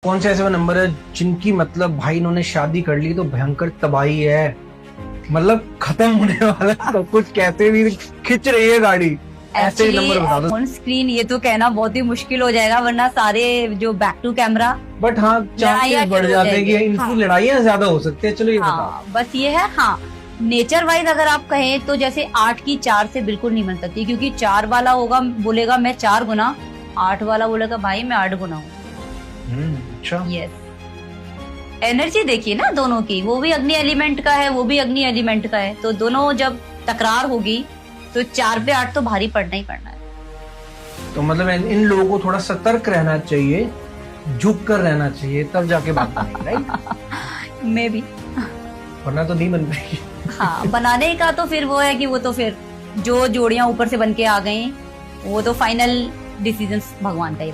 कौन से ऐसे नंबर है जिनकी मतलब भाई इन्होंने शादी कर ली तो भयंकर तबाही है, मतलब खत्म होने वाला है सब कुछ, कैसे भी खिंच रही है गाड़ी, ऐसे नंबर बता दो। ऑन स्क्रीन ये तो कहना बहुत ही मुश्किल हो जाएगा, वरना सारे जो बैक टू कैमरा। बट हाँ, चांसेस बढ़ जाते हैं कि इनकी लड़ाइयाँ ज्यादा हो सकती है। चलो ये हाँ, बस ये है। हाँ, नेचर वाइज अगर आप कहें तो जैसे 8 की 4 से बिल्कुल नहीं बन सकती, क्योंकि 4 वाला होगा बोलेगा मैं 4 गुना, 8 वाला बोलेगा भाई मैं 8 गुना हूँ। अच्छा, यस, एनर्जी देखिए ना दोनों की, वो भी अग्नि एलिमेंट का है, वो भी अग्नि एलिमेंट का है, तो दोनों जब तकरार होगी तो 4 पे 8 तो भारी पड़ना ही पड़ना है। तो मतलब इन लोगों को थोड़ा सतर्क रहना चाहिए, झुक कर रहना चाहिए, तब जाके बात बनेगी, राइट? मे भी, वरना तो नहीं बन पाएगी। हाँ, बनाने का तो फिर वो है कि वो तो फिर जो जोड़ियां ऊपर से बन के आ गई वो तो फाइनल डिसीजन भगवान का ही।